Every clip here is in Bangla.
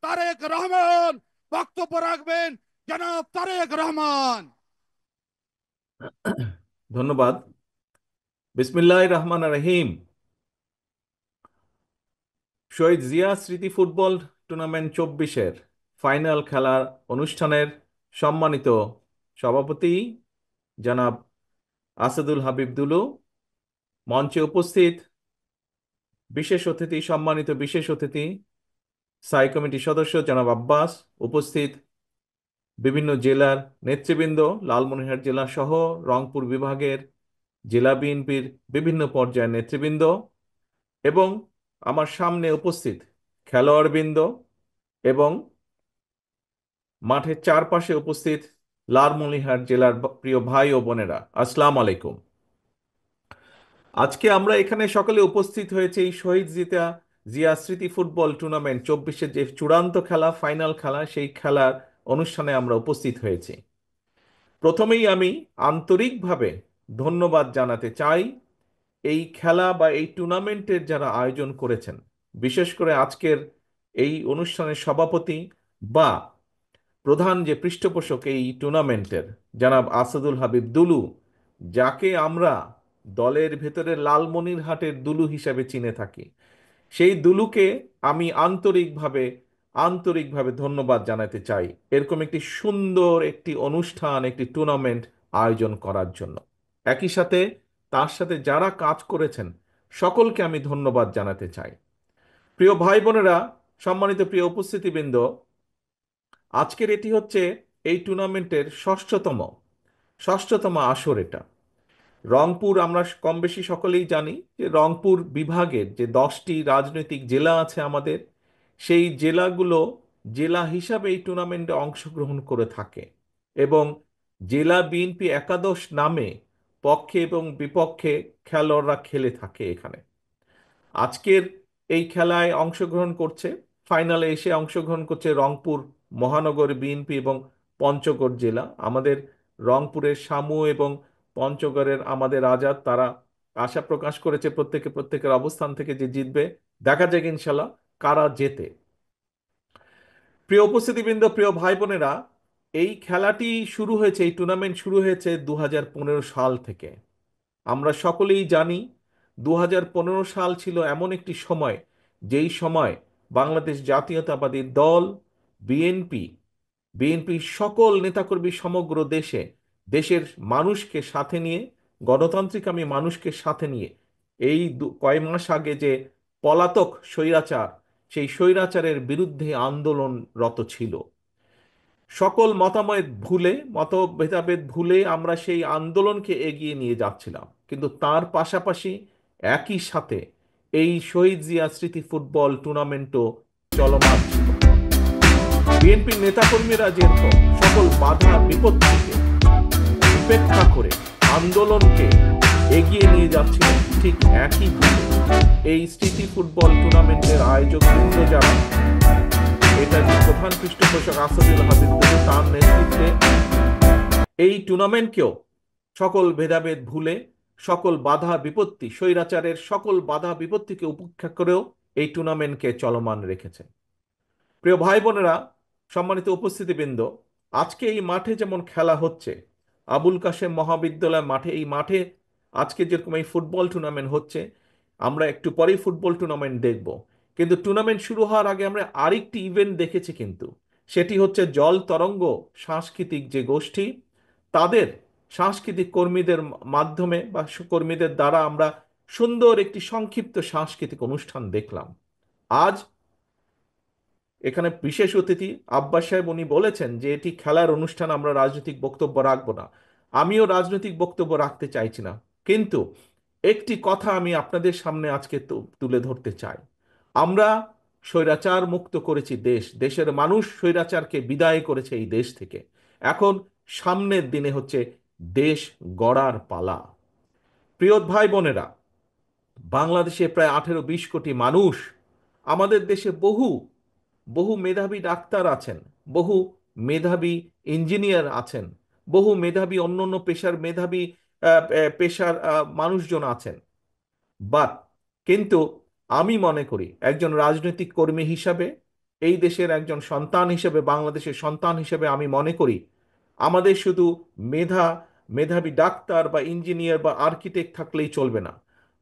তারেক রহমান। বক্তব্য রাখবেন জনাব তারেক রহমান। ধন্যবাদ। বিসমিল্লাহির রহমানির রহিম। শহীদ জিয়া স্মৃতি ফুটবল টুর্নামেন্ট 24-এর ফাইনাল খেলার অনুষ্ঠানের সম্মানিত সভাপতি জনাব আসাদুল হাবিব দুলু, মঞ্চে উপস্থিত বিশেষ অতিথি, সম্মানিত বিশেষ অতিথি স্থায়ী কমিটির সদস্য জনাব আব্বাস, উপস্থিত বিভিন্ন জেলার নেতৃবৃন্দ, লালমনিরহাট জেলা সহ রংপুর বিভাগের জেলা বিএনপির বিভিন্ন পর্যায়ের নেতৃবৃন্দ এবং আমার সামনে উপস্থিত খেলোয়াড়বৃন্দ এবং মাঠের চারপাশে উপস্থিত লালমনিরহাট জেলার প্রিয় ভাই ও বোনেরা, আসসালামু আলাইকুম। আজকে আমরা এখানে সকলে উপস্থিত হয়েছে এই শহীদ জিয়া স্মৃতি ফুটবল টুর্নামেন্ট 24-এর যে চূড়ান্ত খেলা, ফাইনাল খেলা, সেই খেলার অনুষ্ঠানে আমরা উপস্থিত হয়েছি। প্রথমেই আমি আন্তরিকভাবে ধন্যবাদ জানাতে চাই এই খেলা বা এই টুর্নামেন্টের যারা আয়োজন করেছেন, বিশেষ করে আজকের এই অনুষ্ঠানের সভাপতি বা প্রধান যে পৃষ্ঠপোষক এই টুর্নামেন্টের জনাব আসাদুল হাবিব দুলু, যাকে আমরা দলের ভেতরে লালমনিরহাটের দুলু হিসাবে চিনে থাকি। সেই দুলুকে আমি আন্তরিকভাবে ধন্যবাদ জানাতে চাই এরকম একটি সুন্দর একটি অনুষ্ঠান, একটি টুর্নামেন্ট আয়োজন করার জন্য। একই সাথে তার সাথে যারা কাজ করেছেন সকলকে আমি ধন্যবাদ জানাতে চাই। প্রিয় ভাই বোনেরা, সম্মানিত প্রিয় উপস্থিতিবৃন্দ, আজকের এটি হচ্ছে এই টুর্নামেন্টের ষষ্ঠতম আসর। এটা রংপুর, আমরা কম বেশি সকলেই জানি যে রংপুর বিভাগের যে 10টি রাজনৈতিক জেলা আছে আমাদের, সেই জেলাগুলো জেলা হিসাবে এই টুর্নামেন্টে অংশগ্রহণ করে থাকে এবং জেলা বিএনপি একাদশ নামে পক্ষে এবং বিপক্ষে খেলোয়াড়রা খেলে থাকে এখানে। আজকের এই খেলায় অংশগ্রহণ করছে, ফাইনালে এসে অংশগ্রহণ করছে রংপুর মহানগর বিএনপি এবং পঞ্চগড় জেলা। আমাদের রংপুরের শামু এবং পঞ্চগড়ের আমাদের আজাদ, তারা আশা প্রকাশ করেছে প্রত্যেকের অবস্থান থেকে যে জিতবে। দেখা যাক ইনশাল্লাহ কারা জেতে। প্রিয় উপস্থিতিবৃন্দ, প্রিয় ভাই বোনেরা, এই খেলাটি শুরু হয়েছে, এই টুর্নামেন্ট শুরু হয়েছে 2015 সাল থেকে। আমরা সকলেই জানি 2015 সাল ছিল এমন একটি সময়, যেই সময় বাংলাদেশ জাতীয়তাবাদী দল, বিএনপি, বিএনপির সকল নেতাকর্মী সমগ্র দেশের মানুষকে সাথে নিয়ে, গণতান্ত্রিক আমি মানুষকে সাথে নিয়ে এই কয় মাস আগে যে পলাতক স্বৈরাচার, সেই স্বৈরাচারের বিরুদ্ধে আন্দোলনরত ছিল। সকল মতভেদাভেদ ভুলে আমরা সেই আন্দোলনকে এগিয়ে নিয়ে যাচ্ছিলাম, কিন্তু তার পাশাপাশি একই সাথে এই শহীদ জিয়া স্মৃতি ফুটবল টুর্নামেন্টও চলমান ছিল। বিএনপির নেতাকর্মীরা যেরকম সকল বাধা বিপত্তিকে উপেক্ষা করে আন্দোলনকে এগিয়ে নিয়ে যাচ্ছিলেন, ঠিক একইভাবে এই স্মৃতি ফুটবল টুর্নামেন্টের আয়োজক বৃন্দ যারা, এটার প্রধান পৃষ্ঠপোষক আসাদুল হাবিব দুলু, তার নেতৃত্বে এই টুর্নামেন্টকেও সকল ভেদাভেদ ভুলে, সকল বাধা বিপত্তি, স্বৈরাচারের সকল বাধা বিপত্তিকে উপেক্ষা করেও এই টুর্নামেন্টকে চলমান রেখেছে। প্রিয় ভাই বোনেরা, সম্মানিত উপস্থিতিবৃন্দ, আজকে এই মাঠে যেমন খেলা হচ্ছে, আবুল কাশেম মহাবিদ্যালয় মাঠে, এই মাঠে আজকে যেরকম এই ফুটবল টুর্নামেন্ট হচ্ছে, আমরা একটু পরেই ফুটবল টুর্নামেন্ট দেখব। কিন্তু টুর্নামেন্ট শুরু হওয়ার আগে আমরা আরেকটি ইভেন্ট দেখেছি, কিন্তু সেটি হচ্ছে জল তরঙ্গ সাংস্কৃতিক যে গোষ্ঠী, তাদের সাংস্কৃতিক কর্মীদের মাধ্যমে বা কর্মীদের দ্বারা আমরা সুন্দর একটি সংক্ষিপ্ত সাংস্কৃতিক অনুষ্ঠান দেখলাম। আজ এখানে বিশেষ অতিথি আব্বাস সাহেব, উনি বলেছেন যে এটি খেলার অনুষ্ঠান, আমরা রাজনৈতিক বক্তব্য রাখবো না। আমিও রাজনৈতিক বক্তব্য রাখতে চাইছি না, কিন্তু একটি কথা আমি আপনাদের সামনে আজকে তুলে ধরতে চাই। আমরা স্বৈরাচার মুক্ত করেছি দেশের মানুষ স্বৈরাচারকে বিদায় করেছে এই দেশ থেকে। এখন সামনের দিনে হচ্ছে দেশ গড়ার পালা। প্রিয় ভাই বোনেরা, বাংলাদেশে প্রায় 18-20 কোটি মানুষ। আমাদের দেশে বহু বহু মেধাবী ডাক্তার আছেন, বহু মেধাবী ইঞ্জিনিয়ার আছেন, বহু মেধাবী অন্যান্য পেশার মানুষজন আছেন। বাট কিন্তু আমি মনে করি একজন রাজনৈতিক কর্মী হিসাবে এই দেশের একজন সন্তান হিসেবে, বাংলাদেশের সন্তান হিসেবে আমি মনে করি আমাদের শুধু মেধাবী ডাক্তার বা ইঞ্জিনিয়ার বা আর্কিটেক্ট থাকলেই চলবে না।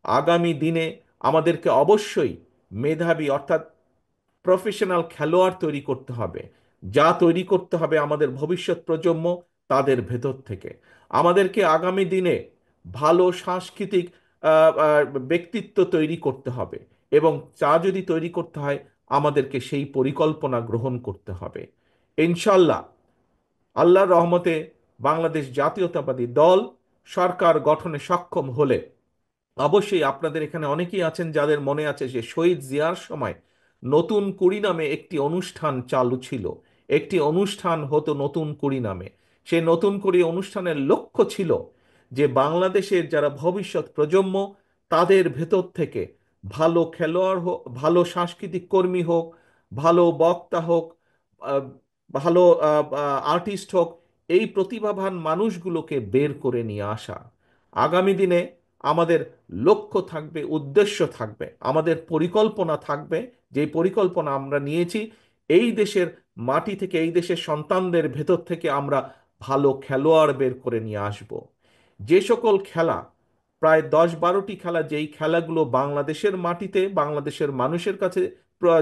আগামী দিনে আমাদেরকে অবশ্যই মেধাবী অর্থাৎ প্রফেশনাল খেলোয়াড় তৈরি করতে হবে, যা তৈরি করতে হবে আমাদের ভবিষ্যৎ প্রজন্ম তাদের ভেতর থেকে। আমাদেরকে আগামী দিনে ভালো সাংস্কৃতিক ব্যক্তিত্ব তৈরি করতে হবে, এবং চা যদি তৈরি করতে হয় আমাদেরকে সেই পরিকল্পনা গ্রহণ করতে হবে। ইনশাল্লাহ, আল্লাহর রহমতে বাংলাদেশ জাতীয়তাবাদী দল সরকার গঠনে সক্ষম হলে অবশ্যই আপনাদের এখানে অনেকেই আছেন যাদের মনে আছে যে শহীদ জিয়ার সময় নতুন কুড়ি নামে একটি অনুষ্ঠান চালু ছিল। একটি অনুষ্ঠান হতো নতুন কুড়ি নামে। সেই নতুন কুড়ি অনুষ্ঠানের লক্ষ্য ছিল যে বাংলাদেশের যারা ভবিষ্যৎ প্রজন্ম তাদের ভেতর থেকে ভালো খেলোয়াড় হোক, ভালো সাংস্কৃতিক কর্মী হোক, ভালো বক্তা হোক, আহ, ভালো আর্টিস্ট হোক, এই প্রতিভাবান মানুষগুলোকে বের করে নিয়ে আসা। আগামী দিনে আমাদের লক্ষ্য থাকবে, উদ্দেশ্য থাকবে, আমাদের পরিকল্পনা থাকবে। যে পরিকল্পনা আমরা নিয়েছি, এই দেশের মাটি থেকে, এই দেশের সন্তানদের ভেতর থেকে আমরা ভালো খেলোয়াড় বের করে নিয়ে আসব। যে সকল খেলা, প্রায় 10-12টি খেলা, যেই খেলাগুলো বাংলাদেশের মাটিতে বাংলাদেশের মানুষের কাছে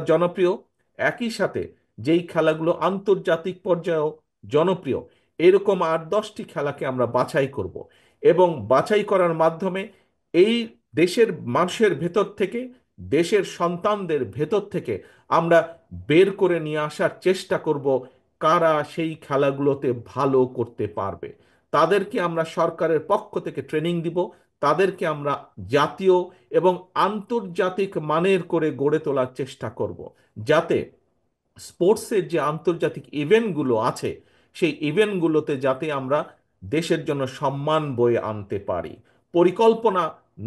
জনপ্রিয়, একই সাথে যেই খেলাগুলো আন্তর্জাতিক পর্যায়েও জনপ্রিয়, এরকম 8-10টি খেলাকে আমরা বাছাই করব, এবং বাছাই করার মাধ্যমে এই দেশের মানুষের ভেতর থেকে, দেশের সন্তানদের ভেতর থেকে আমরা বের করে নিয়ে আসার চেষ্টা করব কারা সেই খেলাগুলোতে ভালো করতে পারবে। তাদেরকে আমরা সরকারের পক্ষ থেকে ট্রেনিং দিব, তাদেরকে আমরা জাতীয় এবং আন্তর্জাতিক মানের করে গড়ে তোলার চেষ্টা করব, যাতে স্পোর্টসের যে আন্তর্জাতিক ইভেন্টগুলো আছে সেই ইভেন্টগুলোতে যাতে আমরা দেশের জন্য সম্মান বয়ে আনতে পারি। পরিকল্পনা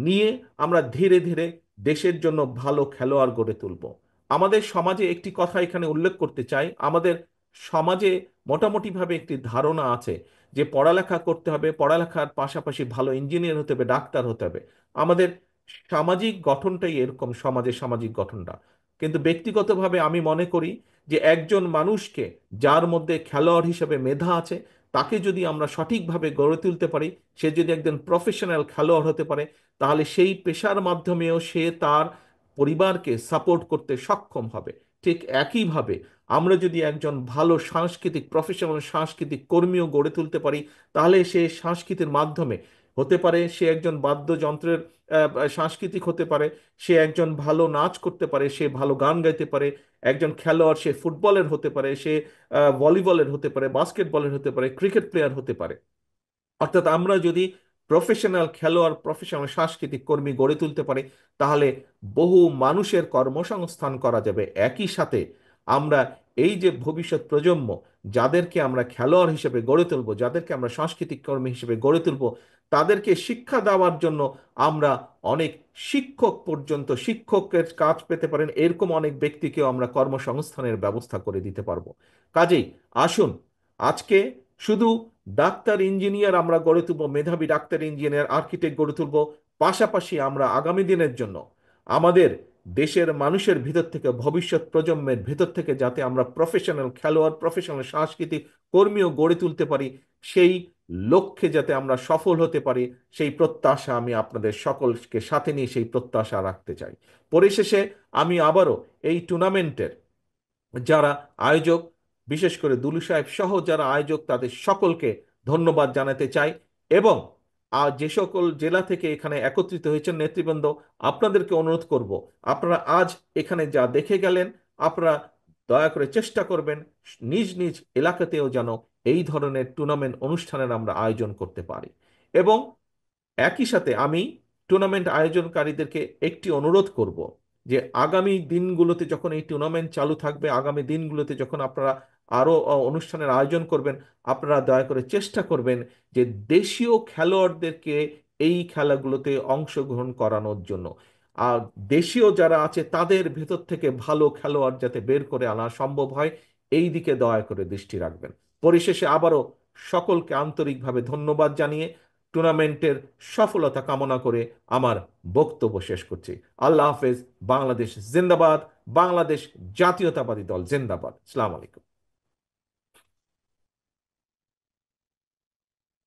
নিয়ে আমরা ধীরে ধীরে দেশের জন্য ভালো খেলোয়াড় গড়ে তুলব। আমাদের সমাজে একটি কথা এখানে উল্লেখ করতে চাই, আমাদের সমাজে মোটামুটিভাবে একটি ধারণা আছে যে পড়ালেখা করতে হবে, পড়ালেখার পাশাপাশি ভালো ইঞ্জিনিয়ার হতে হবে, ডাক্তার হতে হবে। আমাদের সামাজিক গঠনটাই এরকম, সমাজের সামাজিক গঠনটা। কিন্তু ব্যক্তিগতভাবে আমি মনে করি যে একজন মানুষকে, যার মধ্যে খেলোয়াড় হিসেবে মেধা আছে, তাকে যদি আমরা সঠিকভাবে গড়ে তুলতে পারি, সে যদি একজন প্রফেশনাল খেলোয়াড় হতে পারে, তাহলে সেই পেশার মাধ্যমেও সে তার পরিবারকে সাপোর্ট করতে সক্ষম হবে। ঠিক একইভাবে আমরা যদি একজন ভালো সাংস্কৃতিক প্রফেশনাল সাংস্কৃতিক কর্মীও গড়ে তুলতে পারি, তাহলে সে সংস্কৃতির মাধ্যমে হতে পারে সে একজন বাদ্যযন্ত্রের সাংস্কৃতিক হতে পারে, সে একজন ভালো নাচ করতে পারে, সে ভালো গান গাইতে পারে, একজন খেলোয়াড় সে ফুটবলের হতে পারে, সে ভলিবলের হতে পারে, বাস্কেটবলের হতে পারে, ক্রিকেট প্লেয়ার হতে পারে। অর্থাৎ আমরা যদি প্রফেশনাল খেলোয়াড়, প্রফেশনাল সাংস্কৃতিক কর্মী গড়ে তুলতে পারি, তাহলে বহু মানুষের কর্মসংস্থান করা যাবে। একই সাথে আমরা এই যে ভবিষ্যৎ প্রজন্ম, যাদেরকে আমরা খেলোয়াড় হিসেবে গড়ে তুলব, যাদেরকে আমরা সাংস্কৃতিক কর্মী হিসেবে গড়ে তুলব, তাদেরকে শিক্ষা দেওয়ার জন্য আমরা অনেক শিক্ষক পর্যন্ত, শিক্ষকের কাজ পেতে পারেন এরকম অনেক ব্যক্তিকেও আমরা কর্মসংস্থানের ব্যবস্থা করে দিতে পারবো। কাজেই আসুন, আজকে শুধু ডাক্তার ইঞ্জিনিয়ার আমরা গড়ে তুলব, মেধাবী ডাক্তার ইঞ্জিনিয়ার আর্কিটেক্ট গড়ে তুলব, পাশাপাশি আমরা আগামী দিনের জন্য আমাদের দেশের মানুষের ভিতর থেকে, ভবিষ্যৎ প্রজন্মের ভিতর থেকে যাতে আমরা প্রফেশনাল খেলোয়াড়, প্রফেশনাল সাংস্কৃতিক কর্মীও গড়ে তুলতে পারি, সেই লক্ষ্যে যাতে আমরা সফল হতে পারি, সেই প্রত্যাশা আমি আপনাদের সকলকে সাথে নিয়ে সেই প্রত্যাশা রাখতে চাই। পরিশেষে আমি আবারও এই টুর্নামেন্টের যারা আয়োজক, বিশেষ করে দুলু সাহেব সহ যারা আয়োজক, তাদের সকলকে ধন্যবাদ জানাতে চাই। এবং যে সকল জেলা থেকে এখানে একত্রিত হয়েছেন নেতৃবৃন্দ, আপনাদেরকে অনুরোধ করব, আপনারা আজ এখানে যা দেখে গেলেন, আপনারা দয়া করে চেষ্টা করবেন নিজ নিজ এলাকাতেও যেন এই ধরনের টুর্নামেন্ট অনুষ্ঠানের আমরা আয়োজন করতে পারি। এবং একই সাথে আমি টুর্নামেন্ট আয়োজনকারীদেরকে একটি অনুরোধ করব যে আগামী দিনগুলোতে যখন এই টুর্নামেন্ট চালু থাকবে, আগামী দিনগুলোতে যখন আপনারা আরো অনুষ্ঠানের আয়োজন করবেন, আপনারা দয়া করে চেষ্টা করবেন যে দেশীয় খেলোয়াড়দেরকে এই খেলাগুলোতে অংশগ্রহণ করানোর জন্য। আর দেশীয় যারা আছে তাদের ভেতর থেকে ভালো খেলোয়াড় যাতে বের করে আনা সম্ভব হয়, এই দিকে দয়া করে দৃষ্টি রাখবেন। পরিশেষে আবারও সকলকে আন্তরিকভাবে ধন্যবাদ জানিয়ে টুর্নামেন্টের সফলতা কামনা করে আমার বক্তব্য শেষ করছি। আল্লাহ হাফেজ। বাংলাদেশ জিন্দাবাদ। বাংলাদেশ জাতীয়তাবাদী দল জিন্দাবাদ। আসসালামু আলাইকুম।